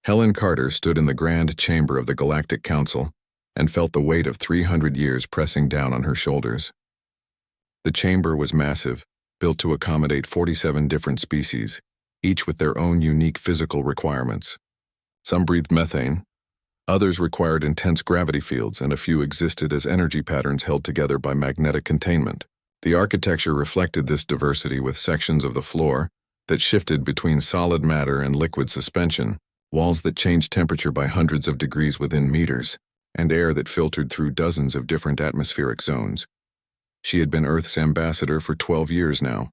Helen Carter stood in the grand chamber of the Galactic Council and felt the weight of 300 years pressing down on her shoulders. The chamber was massive, built to accommodate 47 different species, each with their own unique physical requirements. Some breathed methane, others required intense gravity fields, and a few existed as energy patterns held together by magnetic containment. The architecture reflected this diversity with sections of the floor that shifted between solid matter and liquid suspension, walls that changed temperature by hundreds of degrees within meters, and air that filtered through dozens of different atmospheric zones. She had been Earth's ambassador for 12 years now,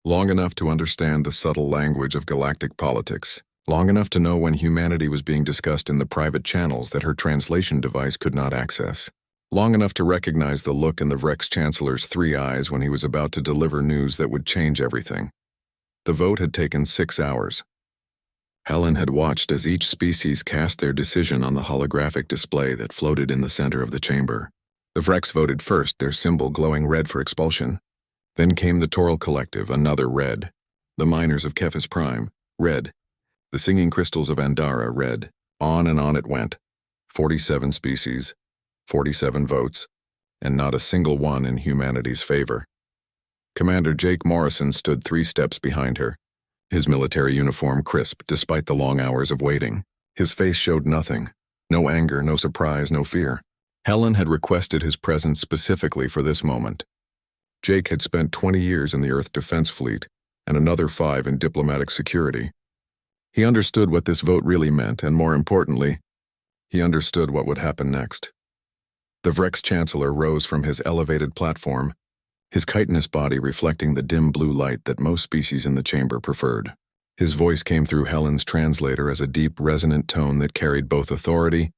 long enough to understand the subtle language of galactic politics, long enough to know when humanity was being discussed in the private channels that her translation device could not access, long enough to recognize the look in the Vrex Chancellor's 3 eyes when he was about to deliver news that would change everything. The vote had taken 6 hours. Helen had watched as each species cast their decision on the holographic display that floated in the center of the chamber. The Vrex voted first, their symbol glowing red for expulsion. Then came the Toral Collective, another red. The miners of Kephis Prime, red. The Singing Crystals of Andara, red. On and on it went. 47 species, 47 votes, and not a single one in humanity's favor. Commander Jake Morrison stood 3 steps behind her, his military uniform crisp despite the long hours of waiting. His face showed nothing. No anger, no surprise, no fear. Helen had requested his presence specifically for this moment. Jake had spent 20 years in the Earth Defense Fleet and another 5 in diplomatic security. He understood what this vote really meant, and more importantly, he understood what would happen next. The Vrex Chancellor rose from his elevated platform, his chitinous body reflecting the dim blue light that most species in the chamber preferred. His voice came through Helen's translator as a deep, resonant tone that carried both authority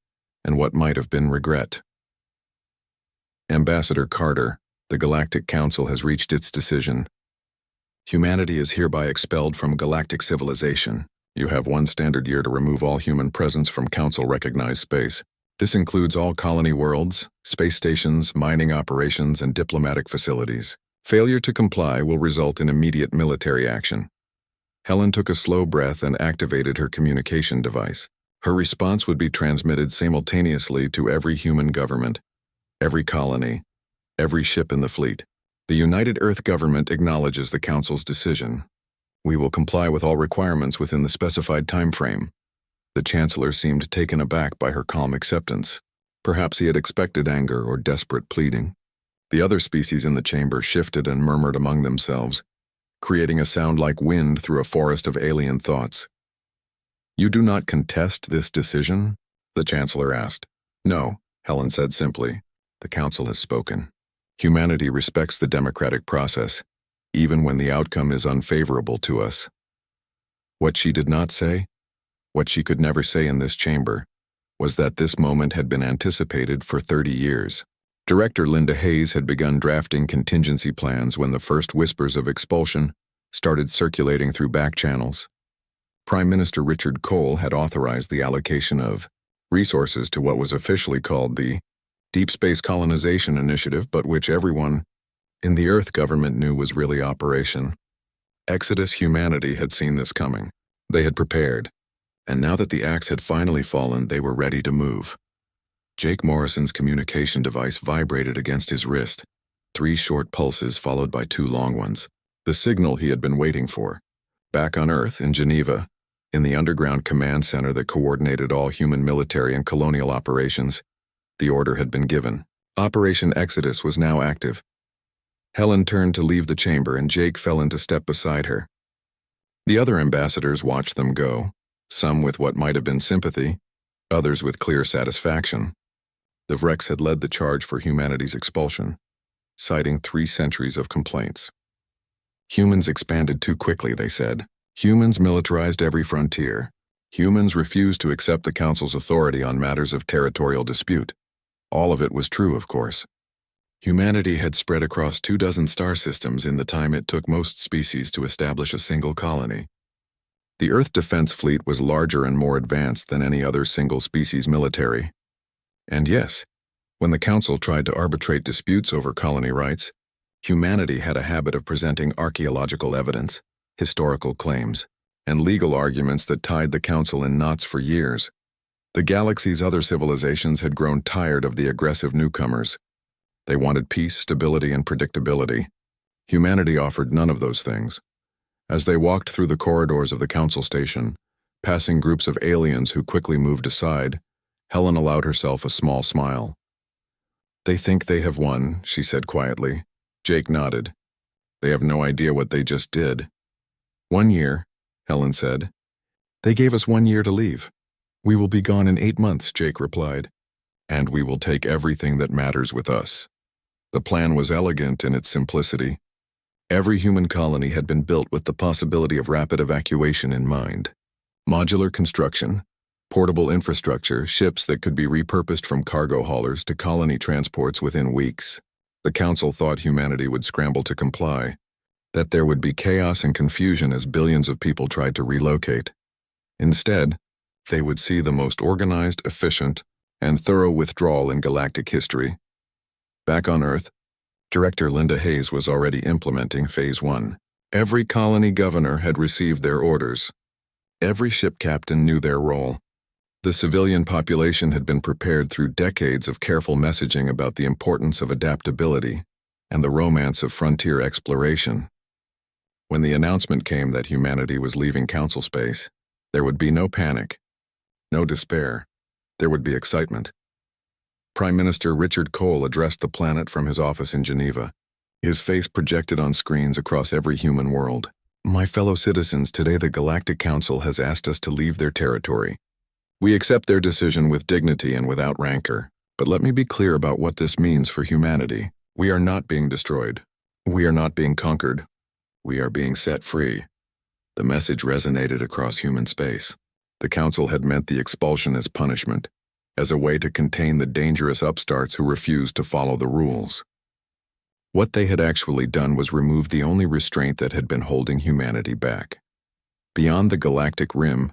and what might have been regret. Ambassador Carter, the Galactic Council has reached its decision. Humanity is hereby expelled from galactic civilization. You have 1 standard year to remove all human presence from Council-recognized space. This includes all colony worlds, space stations, mining operations, and diplomatic facilities. Failure to comply will result in immediate military action. Helen took a slow breath and activated her communication device. Her response would be transmitted simultaneously to every human government, every colony, every ship in the fleet. The United Earth Government acknowledges the Council's decision. We will comply with all requirements within the specified time frame. The Chancellor seemed taken aback by her calm acceptance. Perhaps he had expected anger or desperate pleading. The other species in the chamber shifted and murmured among themselves, creating a sound like wind through a forest of alien thoughts. "You do not contest this decision?" the Chancellor asked. "No," Helen said simply. "The Council has spoken. Humanity respects the democratic process, even when the outcome is unfavorable to us." What she did not say, what she could never say in this chamber, was that this moment had been anticipated for 30 years. Director Linda Hayes had begun drafting contingency plans when the first whispers of expulsion started circulating through back channels. Prime Minister Richard Cole had authorized the allocation of resources to what was officially called the Deep Space Colonization Initiative, but which everyone in the Earth government knew was really Operation Exodus. Humanity had seen this coming. They had prepared. And now that the axe had finally fallen, they were ready to move. Jake Morrison's communication device vibrated against his wrist, 3 short pulses followed by 2 long ones. The signal he had been waiting for. Back on Earth, in Geneva, in the underground command center that coordinated all human military and colonial operations, the order had been given. Operation Exodus was now active. Helen turned to leave the chamber and Jake fell into step beside her. The other ambassadors watched them go, some with what might have been sympathy, others with clear satisfaction. The Vrex had led the charge for humanity's expulsion, citing 3 centuries of complaints. Humans expanded too quickly, they said. Humans militarized every frontier. Humans refused to accept the Council's authority on matters of territorial dispute. All of it was true, of course. Humanity had spread across 24 star systems in the time it took most species to establish a single colony. The Earth Defense Fleet was larger and more advanced than any other single-species military. And yes, when the Council tried to arbitrate disputes over colony rights, humanity had a habit of presenting archaeological evidence, historical claims, and legal arguments that tied the Council in knots for years. The galaxy's other civilizations had grown tired of the aggressive newcomers. They wanted peace, stability, and predictability. Humanity offered none of those things. As they walked through the corridors of the Council station, passing groups of aliens who quickly moved aside, Helen allowed herself a small smile. "They think they have won," she said quietly. Jake nodded. "They have no idea what they just did." "1 year," Helen said. "They gave us 1 year to leave." "We will be gone in 8 months," Jake replied. "And we will take everything that matters with us." The plan was elegant in its simplicity. Every human colony had been built with the possibility of rapid evacuation in mind. Modular construction, portable infrastructure, ships that could be repurposed from cargo haulers to colony transports within weeks. The Council thought humanity would scramble to comply, that there would be chaos and confusion as billions of people tried to relocate. Instead, they would see the most organized, efficient, and thorough withdrawal in galactic history. Back on Earth, Director Linda Hayes was already implementing Phase 1. Every colony governor had received their orders. Every ship captain knew their role. The civilian population had been prepared through decades of careful messaging about the importance of adaptability and the romance of frontier exploration. When the announcement came that humanity was leaving Council space, there would be no panic, no despair. There would be excitement. Prime Minister Richard Cole addressed the planet from his office in Geneva, his face projected on screens across every human world. "My fellow citizens, today the Galactic Council has asked us to leave their territory. We accept their decision with dignity and without rancor, but let me be clear about what this means for humanity. We are not being destroyed. We are not being conquered. We are being set free." The message resonated across human space. The Council had meant the expulsion as punishment, as a way to contain the dangerous upstarts who refused to follow the rules. What they had actually done was remove the only restraint that had been holding humanity back. Beyond the galactic rim,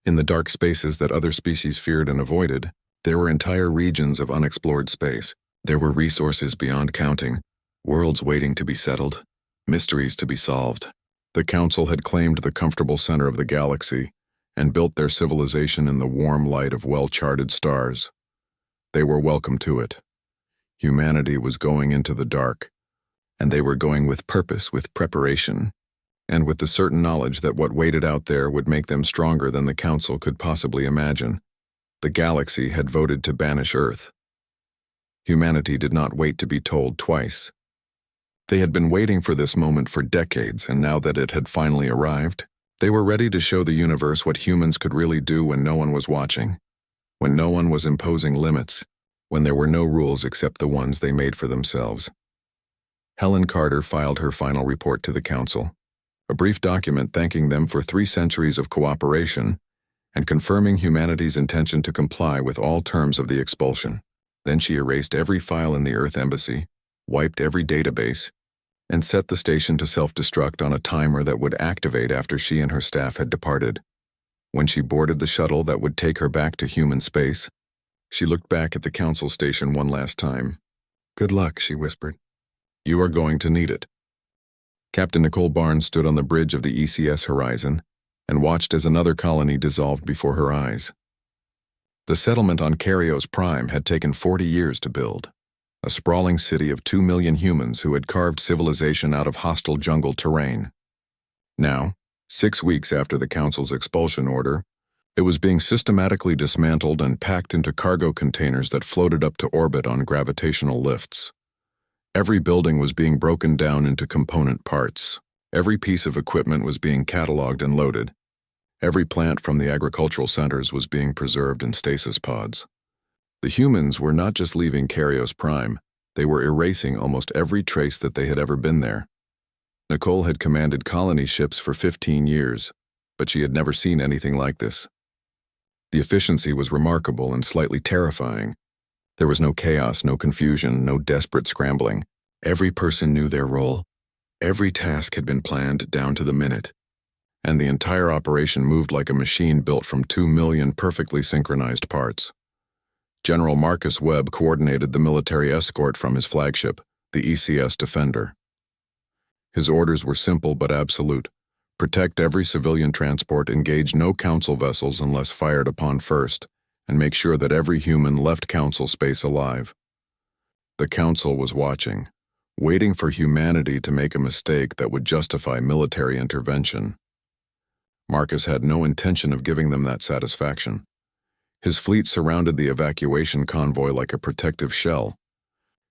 in the dark spaces that other species feared and avoided, there were entire regions of unexplored space. There were resources beyond counting, worlds waiting to be settled, mysteries to be solved. The Council had claimed the comfortable center of the galaxy and built their civilization in the warm light of well-charted stars. They were welcome to it. Humanity was going into the dark, and they were going with purpose, with preparation, and with the certain knowledge that what waited out there would make them stronger than the Council could possibly imagine. The galaxy had voted to banish Earth. Humanity did not wait to be told twice. They had been waiting for this moment for decades, and now that it had finally arrived, they were ready to show the universe what humans could really do when no one was watching, when no one was imposing limits, when there were no rules except the ones they made for themselves. Helen Carter filed her final report to the Council, a brief document thanking them for 3 centuries of cooperation and confirming humanity's intention to comply with all terms of the expulsion. Then she erased every file in the Earth Embassy, wiped every database, and set the station to self-destruct on a timer that would activate after she and her staff had departed. When she boarded the shuttle that would take her back to human space, she looked back at the Council station one last time. "Good luck," she whispered. "You are going to need it." Captain Nicole Barnes stood on the bridge of the ECS horizon and watched as another colony dissolved before her eyes. The settlement on Karios Prime had taken 40 years to build. A sprawling city of 2 million humans who had carved civilization out of hostile jungle terrain. Now, 6 weeks after the Council's expulsion order, it was being systematically dismantled and packed into cargo containers that floated up to orbit on gravitational lifts. Every building was being broken down into component parts. Every piece of equipment was being cataloged and loaded. Every plant from the agricultural centers was being preserved in stasis pods. The humans were not just leaving Karios Prime, they were erasing almost every trace that they had ever been there. Nicole had commanded colony ships for 15 years, but she had never seen anything like this. The efficiency was remarkable and slightly terrifying. There was no chaos, no confusion, no desperate scrambling. Every person knew their role. Every task had been planned down to the minute, and the entire operation moved like a machine built from 2 million perfectly synchronized parts. General Marcus Webb coordinated the military escort from his flagship, the ECS Defender. His orders were simple but absolute: Protect every civilian transport, engage no Council vessels unless fired upon first, and make sure that every human left Council space alive. The Council was watching, waiting for humanity to make a mistake that would justify military intervention. Marcus had no intention of giving them that satisfaction. His fleet surrounded the evacuation convoy like a protective shell.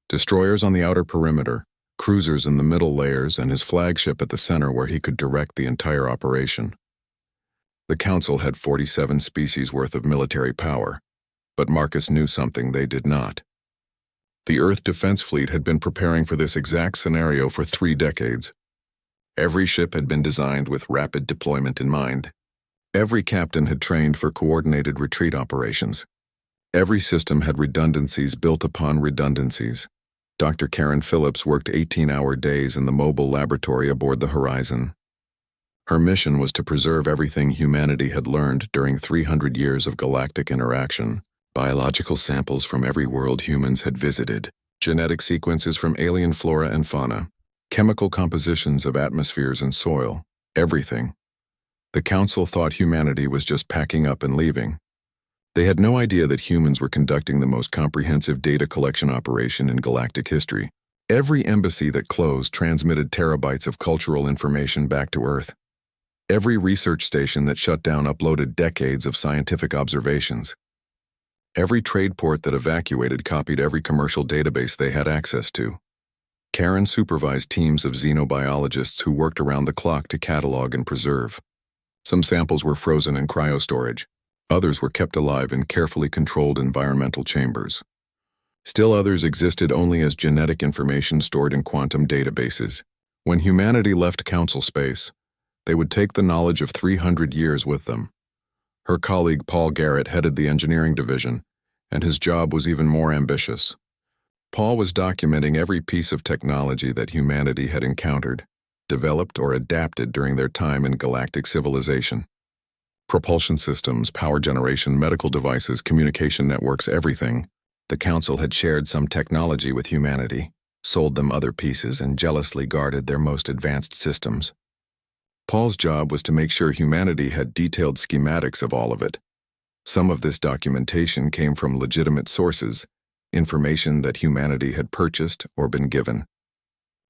Destroyers on the outer perimeter, cruisers in the middle layers, and his flagship at the center where he could direct the entire operation. The Council had 47 species worth of military power, but Marcus knew something they did not. The Earth Defense Fleet had been preparing for this exact scenario for 3 decades. Every ship had been designed with rapid deployment in mind. Every captain had trained for coordinated retreat operations. Every system had redundancies built upon redundancies. Dr. Karen Phillips worked 18-hour days in the mobile laboratory aboard the Horizon. Her mission was to preserve everything humanity had learned during 300 years of galactic interaction. Biological samples from every world humans had visited, genetic sequences from alien flora and fauna, chemical compositions of atmospheres and soil, everything. The Council thought humanity was just packing up and leaving. They had no idea that humans were conducting the most comprehensive data collection operation in galactic history. Every embassy that closed transmitted terabytes of cultural information back to Earth. Every research station that shut down uploaded decades of scientific observations. Every trade port that evacuated copied every commercial database they had access to. Karen supervised teams of xenobiologists who worked around the clock to catalog and preserve. Some samples were frozen in cryostorage. Others were kept alive in carefully controlled environmental chambers. Still others existed only as genetic information stored in quantum databases. When humanity left Council space, they would take the knowledge of 300 years with them. Her colleague Paul Garrett headed the engineering division, and his job was even more ambitious. Paul was documenting every piece of technology that humanity had encountered, developed or adapted during their time in galactic civilization. Propulsion systems, power generation, medical devices, communication networks, everything. The Council had shared some technology with humanity, sold them other pieces, and jealously guarded their most advanced systems. Paul's job was to make sure humanity had detailed schematics of all of it. Some of this documentation came from legitimate sources, information that humanity had purchased or been given.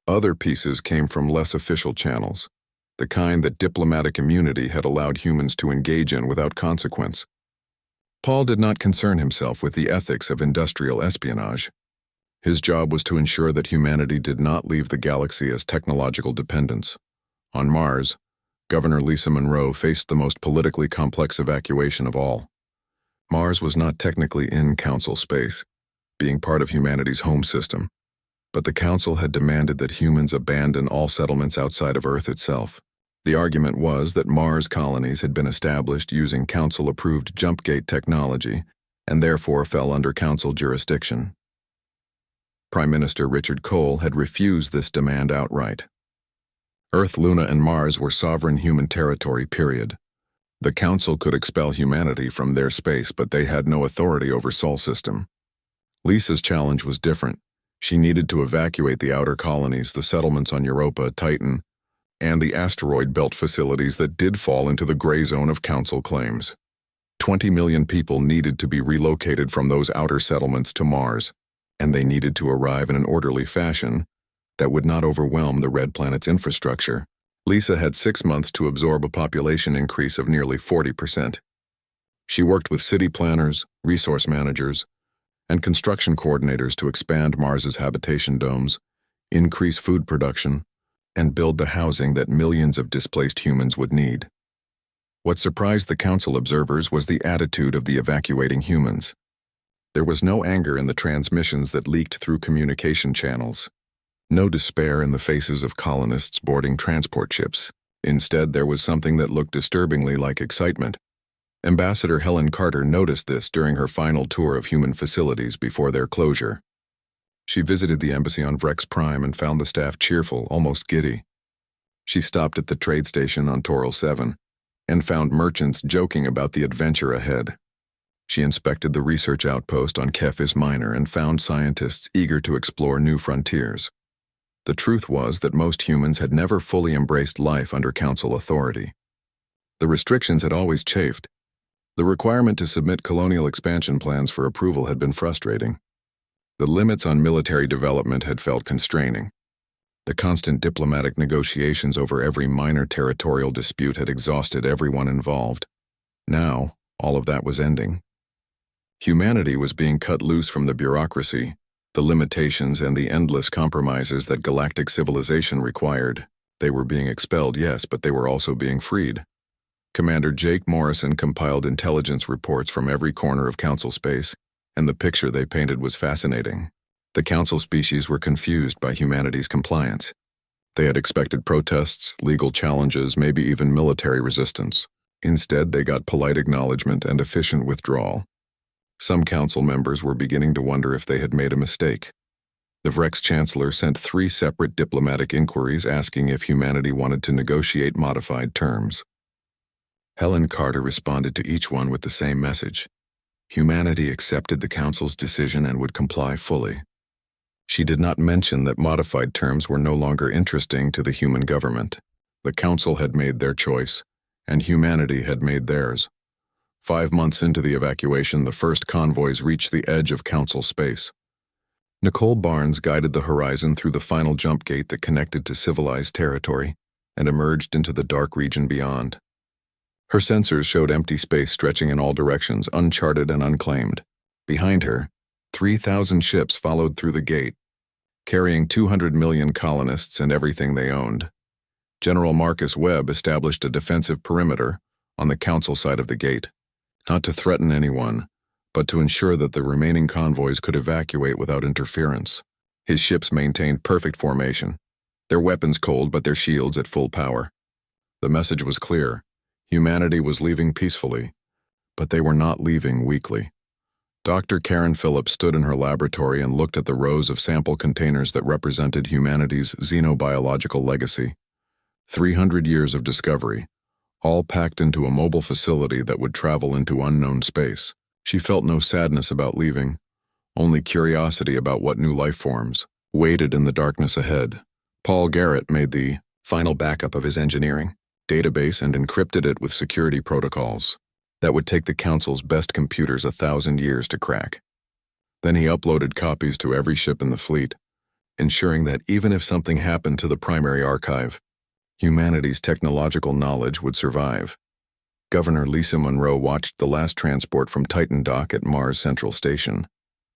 Other pieces came from less official channels, the kind that diplomatic immunity had allowed humans to engage in without consequence. Paul did not concern himself with the ethics of industrial espionage. His job was to ensure that humanity did not leave the galaxy as technological dependents. On Mars, Governor Lisa Monroe faced the most politically complex evacuation of all. Mars was not technically in Council space, being part of humanity's home system, but the Council had demanded that humans abandon all settlements outside of Earth itself. The argument was that Mars colonies had been established using Council-approved jump-gate technology and therefore fell under Council jurisdiction. Prime Minister Richard Cole had refused this demand outright. Earth, Luna, and Mars were sovereign human territory, period. The Council could expel humanity from their space, but they had no authority over Sol System. Lisa's challenge was different. She needed to evacuate the outer colonies, the settlements on Europa, Titan, and the asteroid belt facilities that did fall into the gray zone of Council claims. 20 million people needed to be relocated from those outer settlements to Mars, and they needed to arrive in an orderly fashion that would not overwhelm the Red Planet's infrastructure. Lisa had 6 months to absorb a population increase of nearly 40%. She worked with city planners, resource managers, and construction coordinators to expand Mars's habitation domes, increase food production, and build the housing that millions of displaced humans would need. What surprised the Council observers was the attitude of the evacuating humans. There was no anger in the transmissions that leaked through communication channels. No despair in the faces of colonists boarding transport ships. Instead, there was something that looked disturbingly like excitement. Ambassador Helen Carter noticed this during her final tour of human facilities before their closure. She visited the embassy on Vrex Prime and found the staff cheerful, almost giddy. She stopped at the trade station on Toral 7 and found merchants joking about the adventure ahead. She inspected the research outpost on Kephis Minor and found scientists eager to explore new frontiers. The truth was that most humans had never fully embraced life under Council authority. The restrictions had always chafed. The requirement to submit colonial expansion plans for approval had been frustrating. The limits on military development had felt constraining. The constant diplomatic negotiations over every minor territorial dispute had exhausted everyone involved. Now, all of that was ending. Humanity was being cut loose from the bureaucracy, the limitations, and the endless compromises that galactic civilization required. They were being expelled, yes, but they were also being freed. Commander Jake Morrison compiled intelligence reports from every corner of Council space, and the picture they painted was fascinating. The Council species were confused by humanity's compliance. They had expected protests, legal challenges, maybe even military resistance. Instead, they got polite acknowledgement and efficient withdrawal. Some Council members were beginning to wonder if they had made a mistake. The Vrex Chancellor sent 3 separate diplomatic inquiries asking if humanity wanted to negotiate modified terms. Helen Carter responded to each one with the same message. Humanity accepted the Council's decision and would comply fully. She did not mention that modified terms were no longer interesting to the human government. The Council had made their choice, and humanity had made theirs. 5 months into the evacuation, the first convoys reached the edge of Council space. Nicole Barnes guided the horizon through the final jump gate that connected to civilized territory and emerged into the dark region beyond. Her sensors showed empty space stretching in all directions, uncharted and unclaimed. Behind her, 3,000 ships followed through the gate, carrying 200 million colonists and everything they owned. General Marcus Webb established a defensive perimeter on the Council side of the gate, not to threaten anyone, but to ensure that the remaining convoys could evacuate without interference. His ships maintained perfect formation, their weapons cold but their shields at full power. The message was clear. Humanity was leaving peacefully, but they were not leaving weakly. Dr. Karen Phillips stood in her laboratory and looked at the rows of sample containers that represented humanity's xenobiological legacy. 300 years of discovery, all packed into a mobile facility that would travel into unknown space. She felt no sadness about leaving, only curiosity about what new life forms waited in the darkness ahead. Paul Garrett made the final backup of his engineering database and encrypted it with security protocols that would take the Council's best computers 1,000 years to crack. Then he uploaded copies to every ship in the fleet, ensuring that even if something happened to the primary archive, humanity's technological knowledge would survive. Governor Lisa Monroe watched the last transport from Titan Dock at Mars Central Station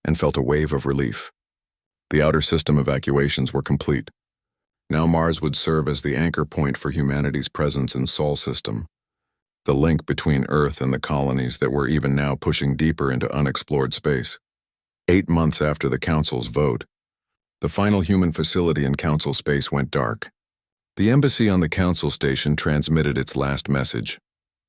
and felt a wave of relief. The outer system evacuations were complete. Now Mars would serve as the anchor point for humanity's presence in Sol system, the link between Earth and the colonies that were even now pushing deeper into unexplored space. 8 months after the Council's vote, the final human facility in Council space went dark. The embassy on the Council station transmitted its last message,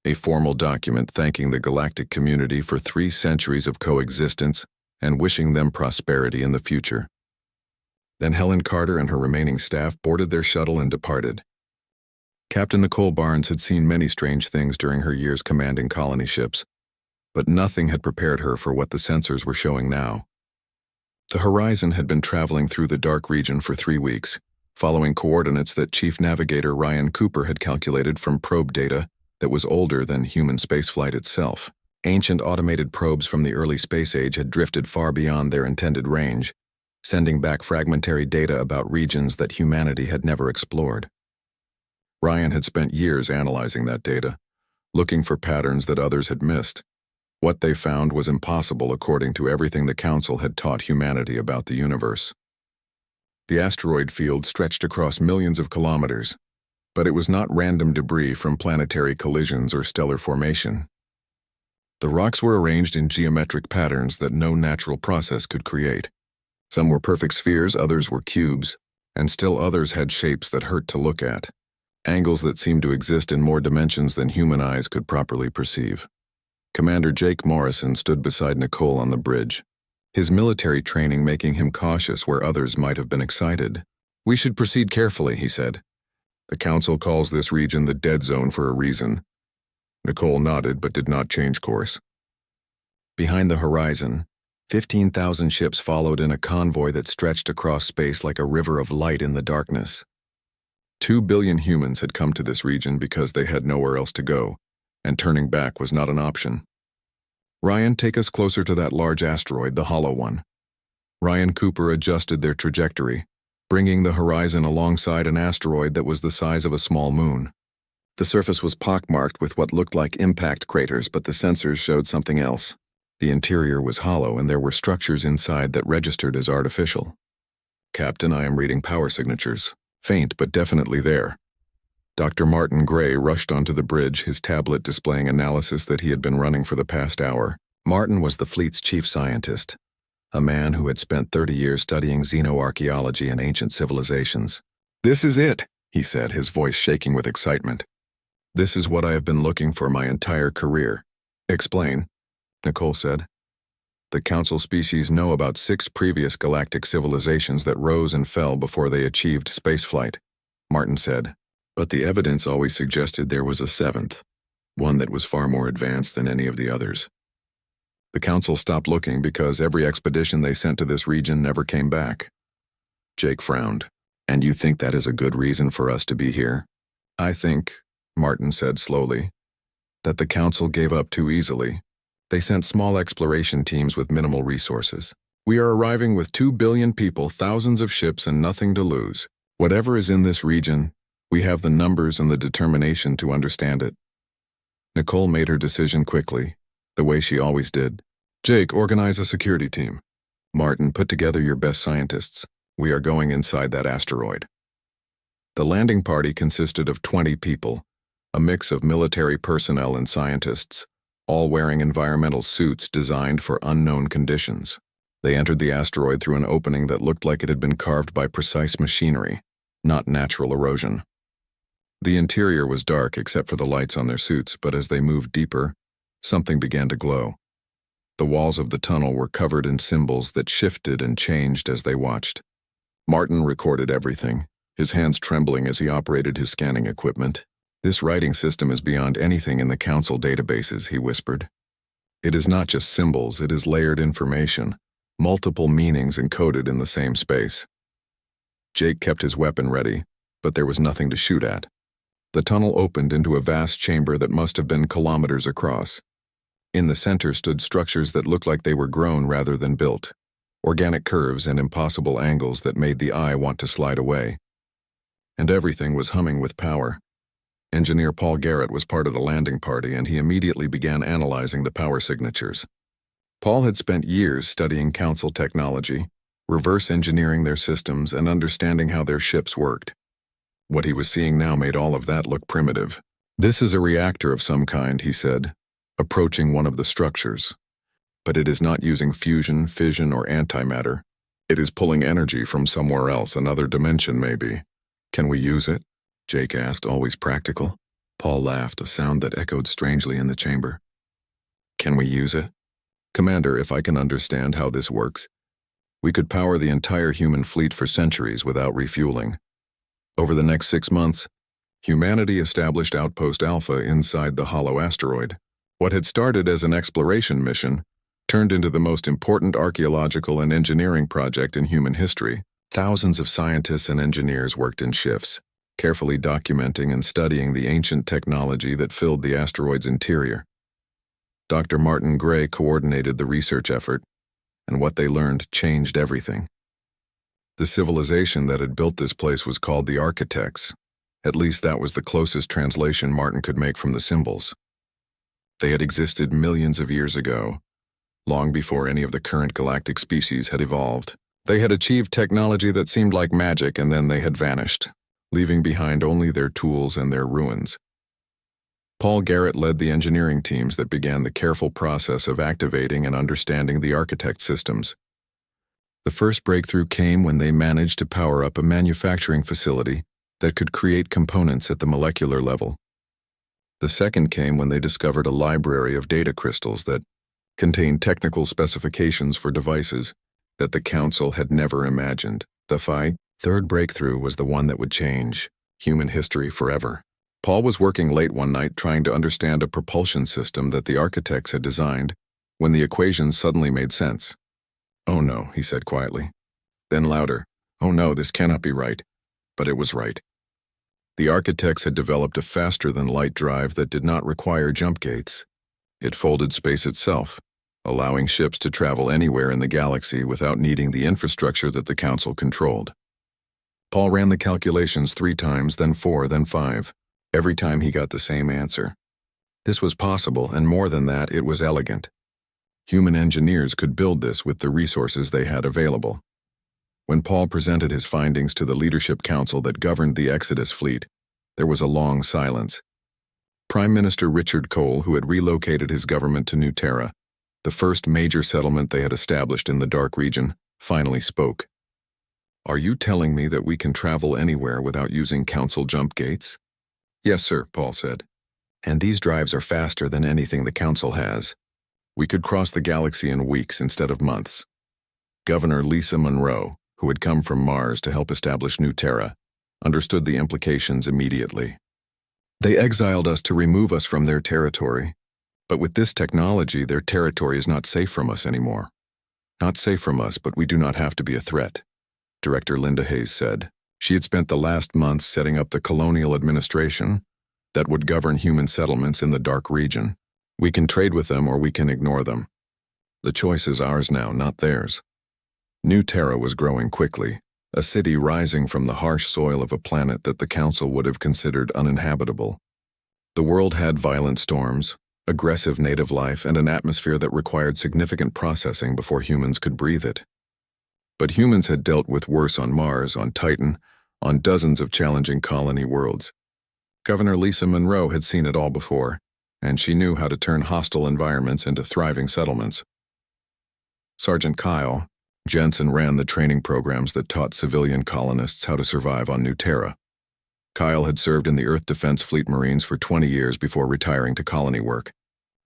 a formal document thanking the galactic community for 3 centuries of coexistence and wishing them prosperity in the future. Then Helen Carter and her remaining staff boarded their shuttle and departed. Captain Nicole Barnes had seen many strange things during her years commanding colony ships, but nothing had prepared her for what the sensors were showing now. The Horizon had been traveling through the dark region for 3 weeks, following coordinates that Chief Navigator Ryan Cooper had calculated from probe data that was older than human spaceflight itself. Ancient automated probes from the early space age had drifted far beyond their intended range, sending back fragmentary data about regions that humanity had never explored. Ryan had spent years analyzing that data, looking for patterns that others had missed. What they found was impossible according to everything the Council had taught humanity about the universe. The asteroid field stretched across millions of kilometers, but it was not random debris from planetary collisions or stellar formation. The rocks were arranged in geometric patterns that no natural process could create. Some were perfect spheres, others were cubes, and still others had shapes that hurt to look at, angles that seemed to exist in more dimensions than human eyes could properly perceive. Commander Jake Morrison stood beside Nicole on the bridge, his military training making him cautious where others might have been excited. "We should proceed carefully," he said. "The Council calls this region the dead zone for a reason." Nicole nodded but did not change course. Behind the horizon, 15,000 ships followed in a convoy that stretched across space like a river of light in the darkness. 2 billion humans had come to this region because they had nowhere else to go, and turning back was not an option. Ryan, take us closer to that large asteroid, the hollow one. Ryan Cooper adjusted their trajectory, bringing the horizon alongside an asteroid that was the size of a small moon. The surface was pockmarked with what looked like impact craters, but the sensors showed something else. The interior was hollow, and there were structures inside that registered as artificial. Captain, I am reading power signatures. Faint, but definitely there. Dr. Martin Gray rushed onto the bridge, his tablet displaying analysis that he had been running for the past hour. Martin was the fleet's chief scientist, a man who had spent 30 years studying xenoarchaeology and ancient civilizations. This is it, he said, his voice shaking with excitement. This is what I have been looking for my entire career. Explain, Nicole said. The Council species know about 6 previous galactic civilizations that rose and fell before they achieved spaceflight, Martin said. But the evidence always suggested there was a 7th, one that was far more advanced than any of the others. The Council stopped looking because every expedition they sent to this region never came back. Jake frowned. And you think that is a good reason for us to be here? I think, Martin said slowly, that the Council gave up too easily. They sent small exploration teams with minimal resources. We are arriving with 2 billion people, thousands of ships, and nothing to lose. Whatever is in this region, we have the numbers and the determination to understand it. Nicole made her decision quickly, the way she always did. Jake, organize a security team. Martin, put together your best scientists. We are going inside that asteroid. The landing party consisted of 20 people, a mix of military personnel and scientists, all wearing environmental suits designed for unknown conditions. They entered the asteroid through an opening that looked like it had been carved by precise machinery, not natural erosion. The interior was dark except for the lights on their suits, but as they moved deeper, something began to glow. The walls of the tunnel were covered in symbols that shifted and changed as they watched. Martin recorded everything, his hands trembling as he operated his scanning equipment. This writing system is beyond anything in the Council databases, he whispered. It is not just symbols, it is layered information, multiple meanings encoded in the same space. Jake kept his weapon ready, but there was nothing to shoot at. The tunnel opened into a vast chamber that must have been kilometers across. In the center stood structures that looked like they were grown rather than built, organic curves and impossible angles that made the eye want to slide away. And everything was humming with power. Engineer Paul Garrett was part of the landing party, and he immediately began analyzing the power signatures. Paul had spent years studying Council technology, reverse engineering their systems, and understanding how their ships worked. What he was seeing now made all of that look primitive. This is a reactor of some kind, he said, approaching one of the structures. But it is not using fusion, fission, or antimatter. It is pulling energy from somewhere else, another dimension maybe. Can we use it? Jake asked, always practical. Paul laughed, a sound that echoed strangely in the chamber. Can we use it? Commander, if I can understand how this works, we could power the entire human fleet for centuries without refueling. Over the next 6 months, humanity established Outpost Alpha inside the hollow asteroid. What had started as an exploration mission turned into the most important archaeological and engineering project in human history. Thousands of scientists and engineers worked in shifts, carefully documenting and studying the ancient technology that filled the asteroid's interior. Dr. Martin Gray coordinated the research effort, and what they learned changed everything. The civilization that had built this place was called the Architects. At least that was the closest translation Martin could make from the symbols. They had existed millions of years ago, long before any of the current galactic species had evolved. They had achieved technology that seemed like magic, and then they had vanished, leaving behind only their tools and their ruins. Paul Garrett led the engineering teams that began the careful process of activating and understanding the Architect systems. The first breakthrough came when they managed to power up a manufacturing facility that could create components at the molecular level. The second came when they discovered a library of data crystals that contained technical specifications for devices that the Council had never imagined. The third breakthrough was the one that would change human history forever. Paul was working late one night trying to understand a propulsion system that the Architects had designed when the equations suddenly made sense. "Oh no," he said quietly. Then louder, "Oh no, this cannot be right." But it was right. The architects had developed a faster-than-light drive that did not require jump gates. It folded space itself, allowing ships to travel anywhere in the galaxy without needing the infrastructure that the Council controlled. Paul ran the calculations 3 times, then 4, then 5. Every time he got the same answer. This was possible, and more than that, it was elegant. Human engineers could build this with the resources they had available. When Paul presented his findings to the Leadership Council that governed the Exodus fleet, there was a long silence. Prime Minister Richard Cole, who had relocated his government to New Terra, the first major settlement they had established in the Dark Region, finally spoke. "Are you telling me that we can travel anywhere without using Council jump gates?" "Yes, sir," Paul said. "And these drives are faster than anything the Council has. We could cross the galaxy in weeks instead of months." Governor Lisa Monroe, who had come from Mars to help establish New Terra, understood the implications immediately. "They exiled us to remove us from their territory, but with this technology, their territory is not safe from us anymore. Not safe from us, but we do not have to be a threat," Director Linda Hayes said. She had spent the last months setting up the colonial administration that would govern human settlements in the Dark Region. "We can trade with them or we can ignore them. The choice is ours now, not theirs." New Terra was growing quickly, a city rising from the harsh soil of a planet that the Council would have considered uninhabitable. The world had violent storms, aggressive native life, and an atmosphere that required significant processing before humans could breathe it. But humans had dealt with worse on Mars, on Titan, on dozens of challenging colony worlds. Governor Lisa Monroe had seen it all before, and she knew how to turn hostile environments into thriving settlements. Sergeant Kyle Jensen ran the training programs that taught civilian colonists how to survive on New Terra. Kyle had served in the Earth Defense Fleet Marines for 20 years before retiring to colony work,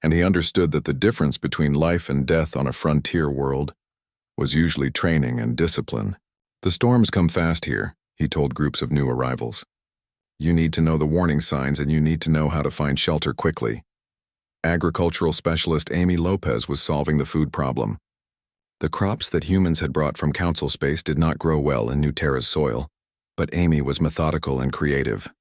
and he understood that the difference between life and death on a frontier world was usually training and discipline. "The storms come fast here," he told groups of new arrivals. "You need to know the warning signs and you need to know how to find shelter quickly." Agricultural specialist Amy Lopez was solving the food problem. The crops that humans had brought from Council space did not grow well in New Terra's soil, but Amy was methodical and creative.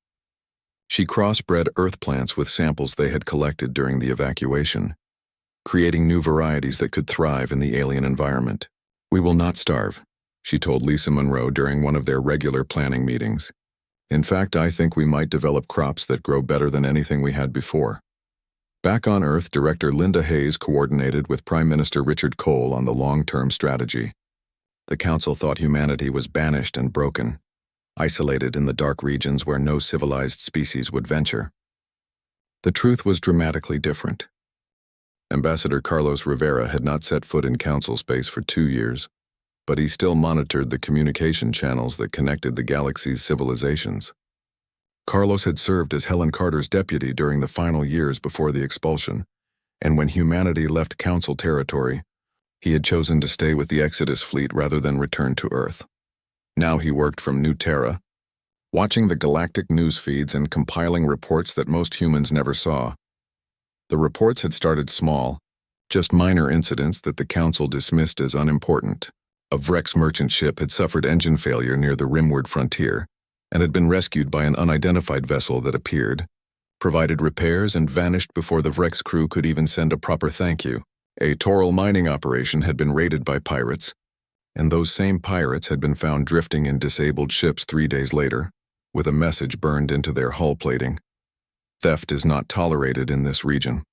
She crossbred Earth plants with samples they had collected during the evacuation, creating new varieties that could thrive in the alien environment. "We will not starve," she told Lisa Monroe during one of their regular planning meetings. "In fact, I think we might develop crops that grow better than anything we had before." Back on Earth, Director Linda Hayes coordinated with Prime Minister Richard Cole on the long-term strategy. The Council thought humanity was banished and broken, isolated in the dark regions where no civilized species would venture. The truth was dramatically different. Ambassador Carlos Rivera had not set foot in Council space for 2 years, but he still monitored the communication channels that connected the galaxy's civilizations. Carlos had served as Helen Carter's deputy during the final years before the expulsion, and when humanity left Council territory, he had chosen to stay with the Exodus fleet rather than return to Earth. Now he worked from New Terra, watching the galactic news feeds and compiling reports that most humans never saw. The reports had started small, just minor incidents that the Council dismissed as unimportant. A Vrex merchant ship had suffered engine failure near the rimward frontier, and had been rescued by an unidentified vessel that appeared, provided repairs, and vanished before the Vrex crew could even send a proper thank you. A Toral mining operation had been raided by pirates, and those same pirates had been found drifting in disabled ships 3 days later, with a message burned into their hull plating. Theft is not tolerated in this region.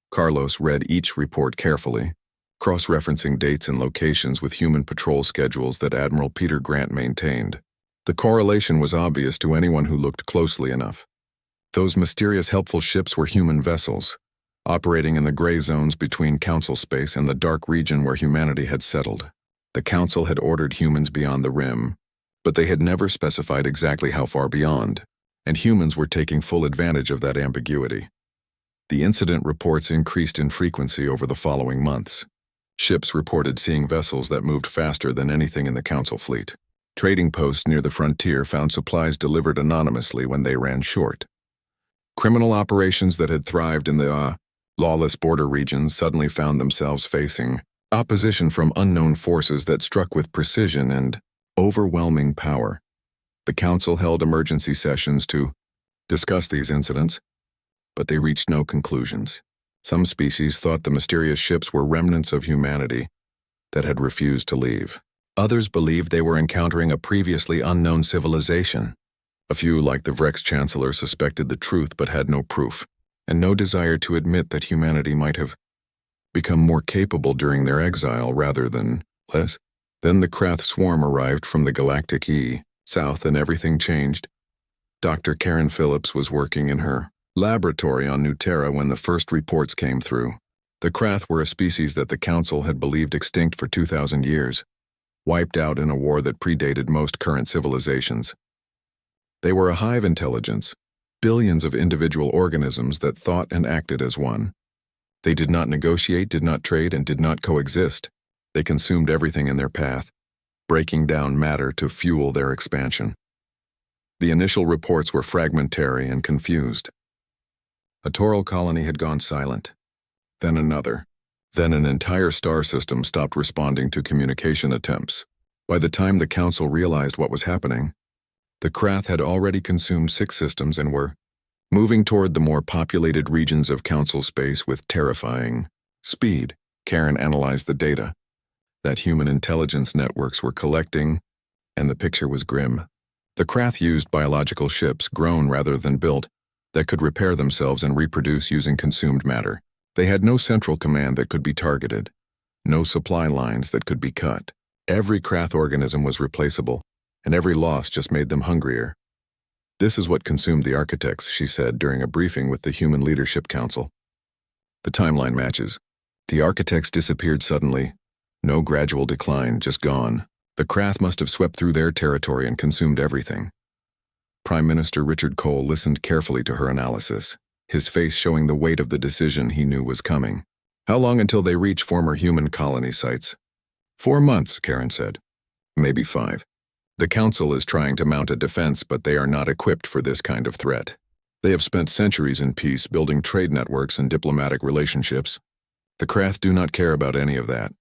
Carlos read each report carefully, cross-referencing dates and locations with human patrol schedules that Admiral Peter Grant maintained. The correlation was obvious to anyone who looked closely enough. Those mysterious helpful ships were human vessels, operating in the gray zones between Council space and the dark region where humanity had settled. The Council had ordered humans beyond the rim, but they had never specified exactly how far beyond, and humans were taking full advantage of that ambiguity. The incident reports increased in frequency over the following months. Ships reported seeing vessels that moved faster than anything in the Council fleet. Trading posts near the frontier found supplies delivered anonymously when they ran short. Criminal operations that had thrived in the lawless border regions suddenly found themselves facing Opposition from unknown forces that struck with precision and overwhelming power. The Council held emergency sessions to discuss these incidents, but they reached no conclusions. Some species thought the mysterious ships were remnants of humanity that had refused to leave. Others believed they were encountering a previously unknown civilization. A few, like the Vrex Chancellor, suspected the truth but had no proof, and no desire to admit that humanity might have become more capable during their exile rather than less. Then the Krath swarm arrived from the Galactic South and everything changed. Dr. Karen Phillips was working in her laboratory on New Terra when the first reports came through. The Krath were a species that the Council had believed extinct for 2,000 years, wiped out in a war that predated most current civilizations. They were a hive intelligence, billions of individual organisms that thought and acted as one. They did not negotiate, did not trade, and did not coexist. They consumed everything in their path, breaking down matter to fuel their expansion. The initial reports were fragmentary and confused. A Toral colony had gone silent. Then another. Then an entire star system stopped responding to communication attempts. By the time the Council realized what was happening, the Krath had already consumed 6 systems and were moving toward the more populated regions of Council space with terrifying speed. Karen analyzed the data that human intelligence networks were collecting, and the picture was grim. The Krath used biological ships, grown rather than built, that could repair themselves and reproduce using consumed matter. They had no central command that could be targeted, no supply lines that could be cut. Every Krath organism was replaceable, and every loss just made them hungrier. This is what consumed the architects, she said during a briefing with the Human Leadership Council. The timeline matches. The architects disappeared suddenly. No gradual decline, just gone. The Krath must have swept through their territory and consumed everything. Prime Minister Richard Cole listened carefully to her analysis, his face showing the weight of the decision he knew was coming. How long until they reach former human colony sites? 4 months, Karen said. Maybe 5. The Council is trying to mount a defense, but they are not equipped for this kind of threat. They have spent centuries in peace building trade networks and diplomatic relationships. The Krath do not care about any of that.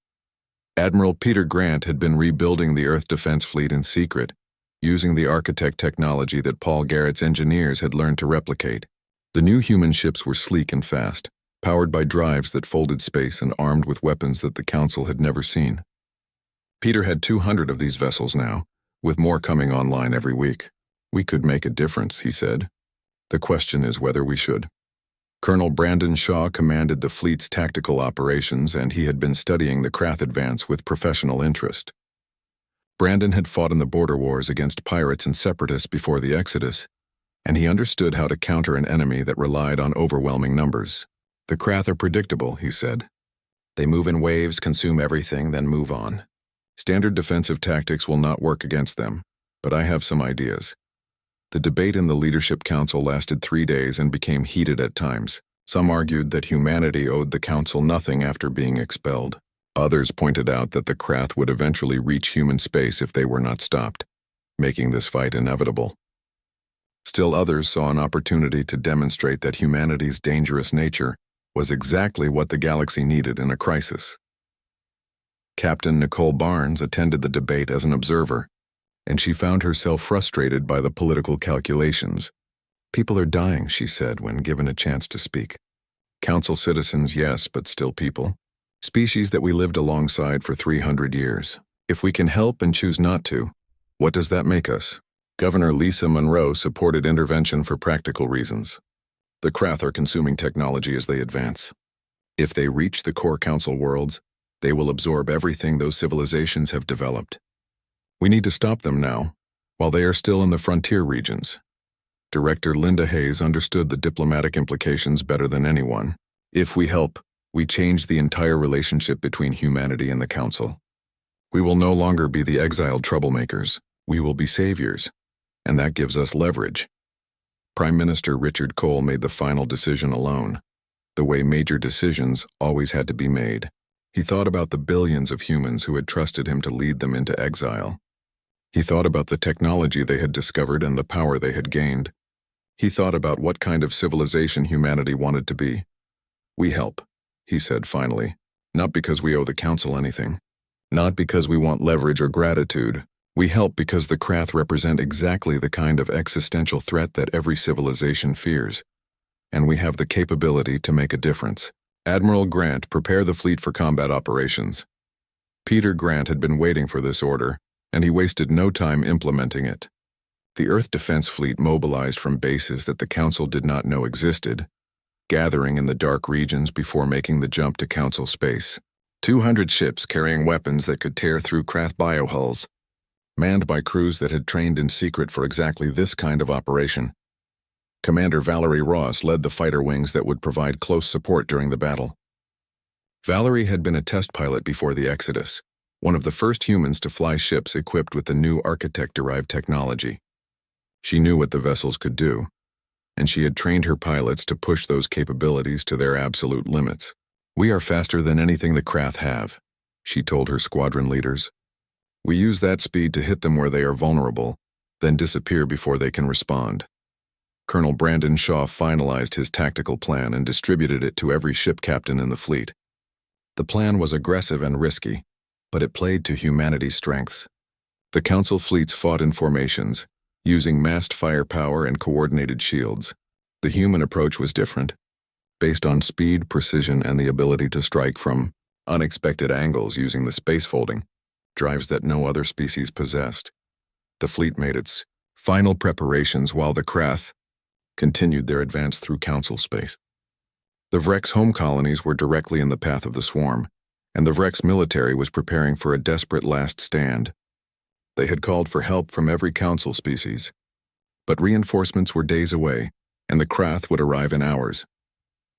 Admiral Peter Grant had been rebuilding the Earth Defense Fleet in secret, using the architect technology that Paul Garrett's engineers had learned to replicate. The new human ships were sleek and fast, powered by drives that folded space and armed with weapons that the Council had never seen. Peter had 200 of these vessels now, with more coming online every week. We could make a difference, he said. The question is whether we should. Colonel Brandon Shaw commanded the fleet's tactical operations, and he had been studying the Krath advance with professional interest. Brandon had fought in the border wars against pirates and separatists before the Exodus, and he understood how to counter an enemy that relied on overwhelming numbers. The Krath are predictable, he said. They move in waves, consume everything, then move on. Standard defensive tactics will not work against them, but I have some ideas. The debate in the Leadership Council lasted 3 days and became heated at times. Some argued that humanity owed the Council nothing after being expelled. Others pointed out that the Krath would eventually reach human space if they were not stopped, making this fight inevitable. Still others saw an opportunity to demonstrate that humanity's dangerous nature was exactly what the galaxy needed in a crisis. Captain Nicole Barnes attended the debate as an observer, and she found herself frustrated by the political calculations. People are dying, she said when given a chance to speak. Council citizens, yes, but still people. Species that we lived alongside for 300 years. If we can help and choose not to, what does that make us? Governor Lisa Monroe supported intervention for practical reasons. The Krath are consuming technology as they advance. If they reach the core Council worlds, they will absorb everything those civilizations have developed. We need to stop them now, while they are still in the frontier regions. Director Linda Hayes understood the diplomatic implications better than anyone. If we help, we change the entire relationship between humanity and the Council. We will no longer be the exiled troublemakers. We will be saviors, and that gives us leverage. Prime Minister Richard Cole made the final decision alone, the way major decisions always had to be made. He thought about the billions of humans who had trusted him to lead them into exile. He thought about the technology they had discovered and the power they had gained. He thought about what kind of civilization humanity wanted to be. We help, he said finally. Not because we owe the Council anything. Not because we want leverage or gratitude. We help because the Krath represent exactly the kind of existential threat that every civilization fears. And we have the capability to make a difference. Admiral Grant, prepare the fleet for combat operations. Peter Grant had been waiting for this order, and he wasted no time implementing it. The Earth Defense Fleet mobilized from bases that the Council did not know existed, gathering in the dark regions before making the jump to Council space. 200 ships carrying weapons that could tear through Krath biohulls, manned by crews that had trained in secret for exactly this kind of operation. Commander Valerie Ross led the fighter wings that would provide close support during the battle. Valerie had been a test pilot before the Exodus, one of the first humans to fly ships equipped with the new architect-derived technology. She knew what the vessels could do, and she had trained her pilots to push those capabilities to their absolute limits. "We are faster than anything the Krath have," she told her squadron leaders. "We use that speed to hit them where they are vulnerable, then disappear before they can respond." Colonel Brandon Shaw finalized his tactical plan and distributed it to every ship captain in the fleet. The plan was aggressive and risky, but it played to humanity's strengths. The Council fleets fought in formations, using massed firepower and coordinated shields. The human approach was different, based on speed, precision, and the ability to strike from unexpected angles using the space folding, drives that no other species possessed. The fleet made its final preparations while the Krath continued their advance through Council space. The Vrex home colonies were directly in the path of the swarm, and the Vrex military was preparing for a desperate last stand. They had called for help from every Council species, but reinforcements were days away, and the Krath would arrive in hours.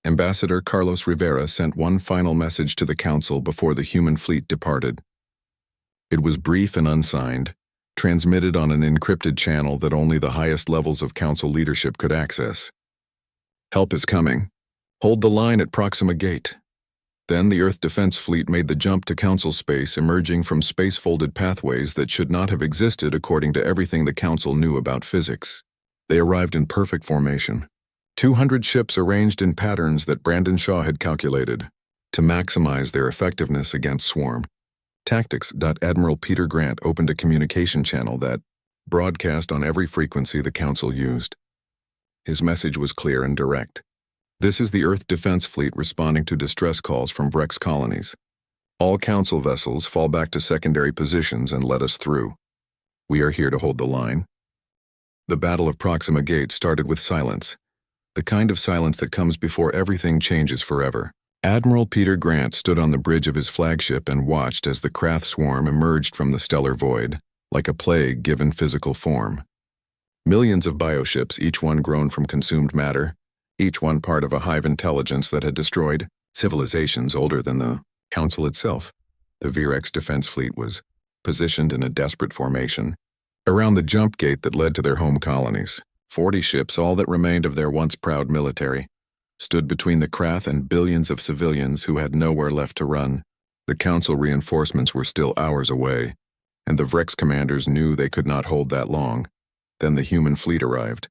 Ambassador Carlos Rivera sent one final message to the Council before the human fleet departed. It was brief and unsigned, transmitted on an encrypted channel that only the highest levels of Council leadership could access. "Help is coming. Hold the line at Proxima Gate." Then the Earth Defense Fleet made the jump to Council space, emerging from space-folded pathways that should not have existed according to everything the Council knew about physics. They arrived in perfect formation. 200 ships arranged in patterns that Brandon Shaw had calculated to maximize their effectiveness against swarm. Tactics. Admiral Peter Grant opened a communication channel that broadcast on every frequency the Council used. His message was clear and direct. "This is the Earth Defense Fleet responding to distress calls from Vrex colonies. All Council vessels fall back to secondary positions and let us through. We are here to hold the line." The Battle of Proxima Gate started with silence, the kind of silence that comes before everything changes forever. Admiral Peter Grant stood on the bridge of his flagship and watched as the Krath swarm emerged from the stellar void, like a plague given physical form. Millions of bioships, each one grown from consumed matter, each one part of a hive intelligence that had destroyed civilizations older than the Council itself. The Vrex Defense Fleet was positioned in a desperate formation around the jump gate that led to their home colonies. 40 ships, all that remained of their once proud military, stood between the Krath and billions of civilians who had nowhere left to run. The Council reinforcements were still hours away, and the Vrex commanders knew they could not hold that long. Then the human fleet arrived,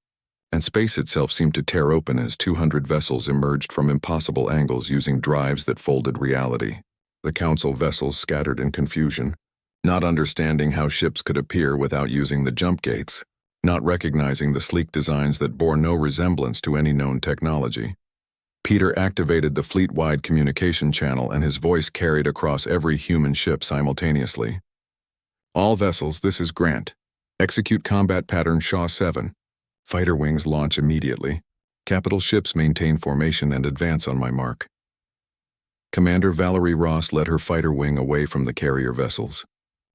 and space itself seemed to tear open as 200 vessels emerged from impossible angles using drives that folded reality. The Council vessels scattered in confusion, not understanding how ships could appear without using the jump gates, not recognizing the sleek designs that bore no resemblance to any known technology. Peter activated the fleet-wide communication channel, and his voice carried across every human ship simultaneously. "All vessels, this is Grant. Execute combat pattern Shaw 7. Fighter wings launch immediately. Capital ships maintain formation and advance on my mark." Commander Valerie Ross led her fighter wing away from the carrier vessels.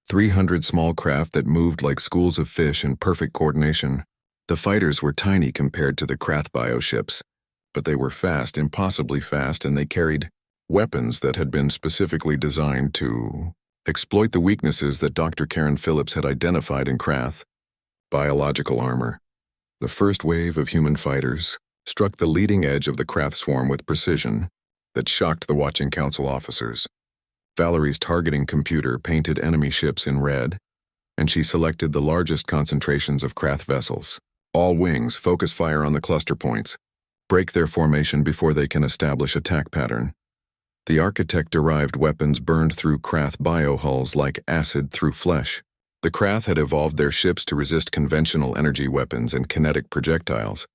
300 small craft that moved like schools of fish in perfect coordination. The fighters were tiny compared to the Krath bioships, but they were fast, impossibly fast, and they carried weapons that had been specifically designed to exploit the weaknesses that Dr. Karen Phillips had identified in Krath. Biological armor. The first wave of human fighters struck the leading edge of the Krath swarm with precision that shocked the watching Council officers. Valerie's targeting computer painted enemy ships in red, and she selected the largest concentrations of Krath vessels. "All wings, focus fire on the cluster points. Break their formation before they can establish attack pattern." The architect-derived weapons burned through Krath biohulls like acid through flesh. The Krath had evolved their ships to resist conventional energy weapons and kinetic projectiles,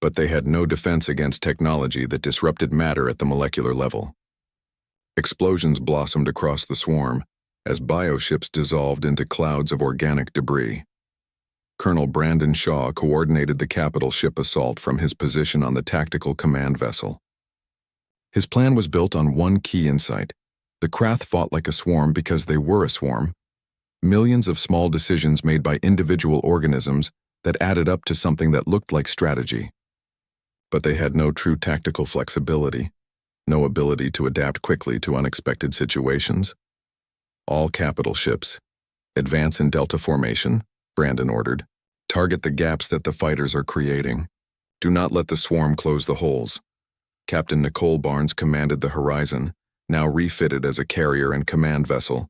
but they had no defense against technology that disrupted matter at the molecular level. Explosions blossomed across the swarm as bioships dissolved into clouds of organic debris. Colonel Brandon Shaw coordinated the capital ship assault from his position on the tactical command vessel. His plan was built on one key insight. The Krath fought like a swarm because they were a swarm. Millions of small decisions made by individual organisms that added up to something that looked like strategy. But they had no true tactical flexibility, no ability to adapt quickly to unexpected situations. All capital ships, advance in Delta formation, Brandon ordered. Target the gaps that the fighters are creating. Do not let the swarm close the holes. Captain Nicole Barnes commanded the Horizon, now refitted as a carrier and command vessel,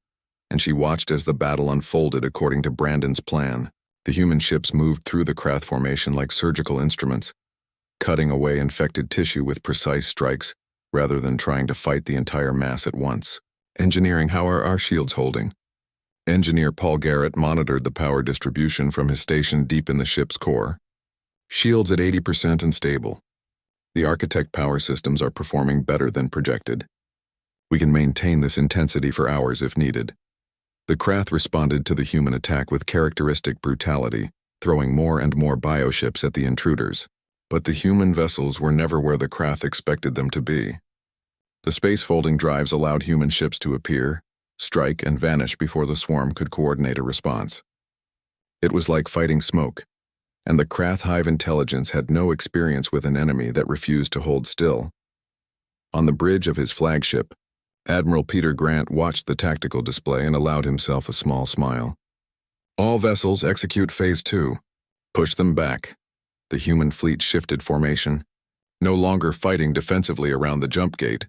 and she watched as the battle unfolded according to Brandon's plan. The human ships moved through the Krath formation like surgical instruments, cutting away infected tissue with precise strikes rather than trying to fight the entire mass at once. Engineering, how are our shields holding? Engineer Paul Garrett monitored the power distribution from his station deep in the ship's core. Shields at 80% and stable. The architect power systems are performing better than projected. We can maintain this intensity for hours if needed. The Krath responded to the human attack with characteristic brutality, throwing more and more bioships at the intruders. But the human vessels were never where the Krath expected them to be. The space-folding drives allowed human ships to appear, strike, and vanish before the swarm could coordinate a response. It was like fighting smoke, and the Krath hive intelligence had no experience with an enemy that refused to hold still. On the bridge of his flagship, Admiral Peter Grant watched the tactical display and allowed himself a small smile. All vessels execute Phase 2. Push them back. The human fleet shifted formation, no longer fighting defensively around the jump gate,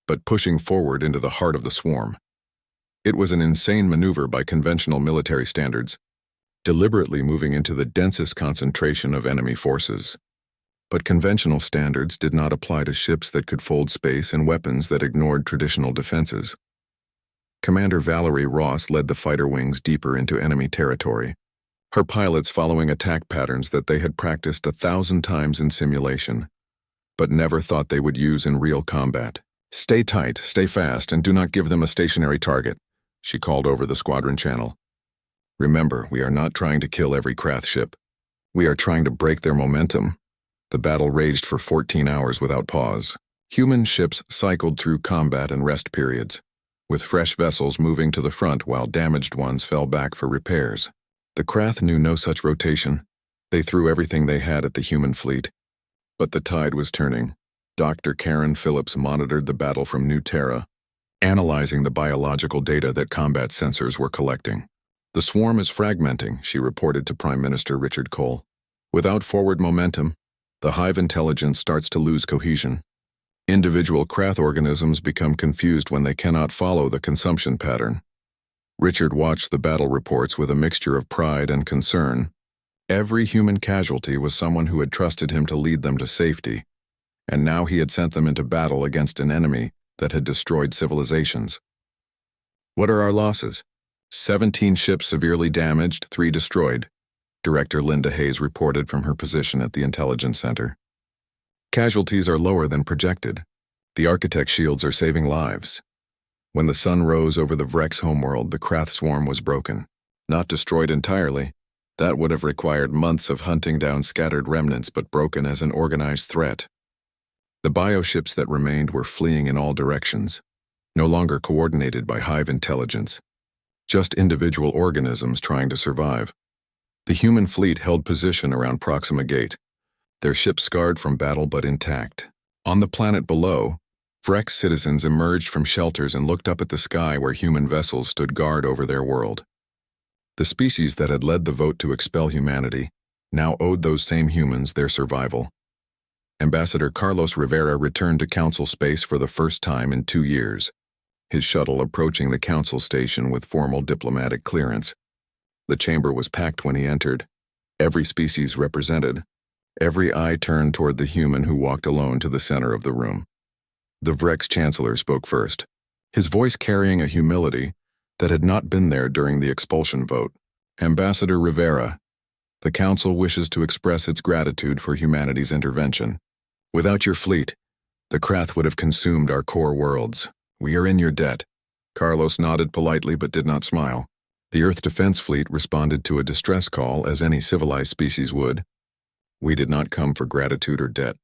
but pushing forward into the heart of the swarm. It was an insane maneuver by conventional military standards, deliberately moving into the densest concentration of enemy forces. But conventional standards did not apply to ships that could fold space and weapons that ignored traditional defenses. Commander Valerie Ross led the fighter wings deeper into enemy territory, her pilots following attack patterns that they had practiced 1,000 times in simulation, but never thought they would use in real combat. "Stay tight, stay fast, and do not give them a stationary target," she called over the squadron channel. "Remember, we are not trying to kill every Krath ship. We are trying to break their momentum." The battle raged for 14 hours without pause. Human ships cycled through combat and rest periods, with fresh vessels moving to the front while damaged ones fell back for repairs. The Krath knew no such rotation. They threw everything they had at the human fleet. But the tide was turning. Dr. Karen Phillips monitored the battle from New Terra, analyzing the biological data that combat sensors were collecting. "The swarm is fragmenting," she reported to Prime Minister Richard Cole. "Without forward momentum, the hive intelligence starts to lose cohesion. Individual Krath organisms become confused when they cannot follow the consumption pattern." Richard watched the battle reports with a mixture of pride and concern. Every human casualty was someone who had trusted him to lead them to safety, and now he had sent them into battle against an enemy that had destroyed civilizations. "What are our losses?" 17 ships severely damaged, 3 destroyed, Director Linda Hayes reported from her position at the Intelligence Center. "Casualties are lower than projected. The architect shields are saving lives." When the sun rose over the Vrex homeworld, the Krath swarm was broken. Not destroyed entirely. That would have required months of hunting down scattered remnants, but broken as an organized threat. The bioships that remained were fleeing in all directions, no longer coordinated by hive intelligence, just individual organisms trying to survive. The human fleet held position around Proxima Gate, their ships scarred from battle but intact. On the planet below, Vrex citizens emerged from shelters and looked up at the sky where human vessels stood guard over their world. The species that had led the vote to expel humanity now owed those same humans their survival. Ambassador Carlos Rivera returned to Council space for the first time in 2 years, his shuttle approaching the Council station with formal diplomatic clearance. The chamber was packed when he entered, every species represented, every eye turned toward the human who walked alone to the center of the room. The Vrex Chancellor spoke first, his voice carrying a humility that had not been there during the expulsion vote. Ambassador Rivera, the Council wishes to express its gratitude for humanity's intervention. Without your fleet, the Krath would have consumed our core worlds. We are in your debt. Carlos nodded politely but did not smile. The Earth Defense Fleet responded to a distress call as any civilized species would. We did not come for gratitude or debt.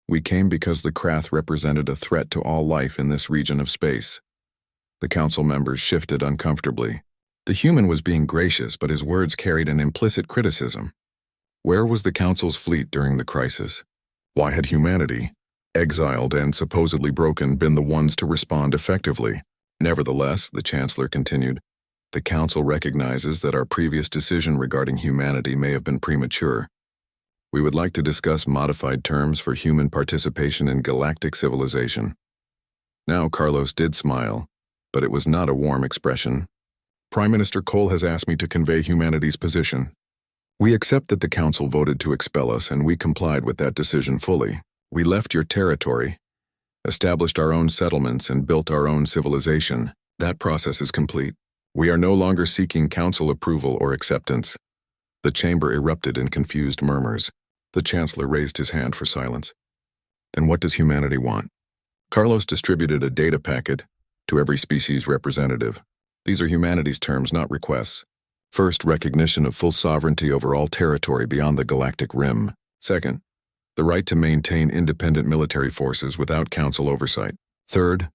We came because the Krath represented a threat to all life in this region of space. The Council members shifted uncomfortably. The human was being gracious, but his words carried an implicit criticism. Where was the Council's fleet during the crisis? Why had humanity, exiled and supposedly broken, been the ones to respond effectively? Nevertheless, the Chancellor continued, the Council recognizes that our previous decision regarding humanity may have been premature. We would like to discuss modified terms for human participation in galactic civilization. Now Carlos did smile, but it was not a warm expression. Prime Minister Cole has asked me to convey humanity's position. We accept that the Council voted to expel us, and we complied with that decision fully. We left your territory, established our own settlements, and built our own civilization. That process is complete. We are no longer seeking Council approval or acceptance. The chamber erupted in confused murmurs. The Chancellor raised his hand for silence. Then what does humanity want? Carlos distributed a data packet to every species representative. These are humanity's terms, not requests. First, recognition of full sovereignty over all territory beyond the galactic rim. Second, the right to maintain independent military forces without Council oversight. Third,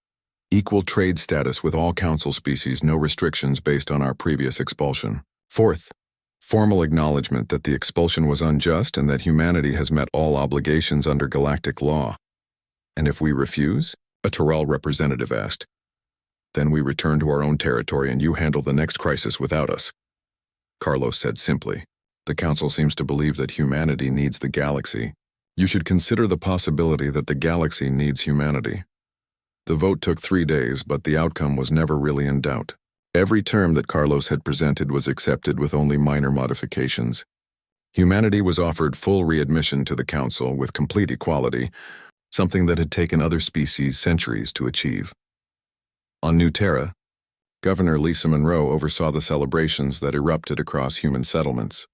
equal trade status with all Council species, no restrictions based on our previous expulsion. Fourth, formal acknowledgement that the expulsion was unjust and that humanity has met all obligations under galactic law. And if we refuse? A Tyrell representative asked. Then we return to our own territory and you handle the next crisis without us. Carlos said simply, the Council seems to believe that humanity needs the galaxy. You should consider the possibility that the galaxy needs humanity. The vote took 3 days, but the outcome was never really in doubt. Every term that Carlos had presented was accepted with only minor modifications. Humanity was offered full readmission to the Council with complete equality, something that had taken other species centuries to achieve. On New Terra, Governor Lisa Monroe oversaw the celebrations that erupted across human settlements.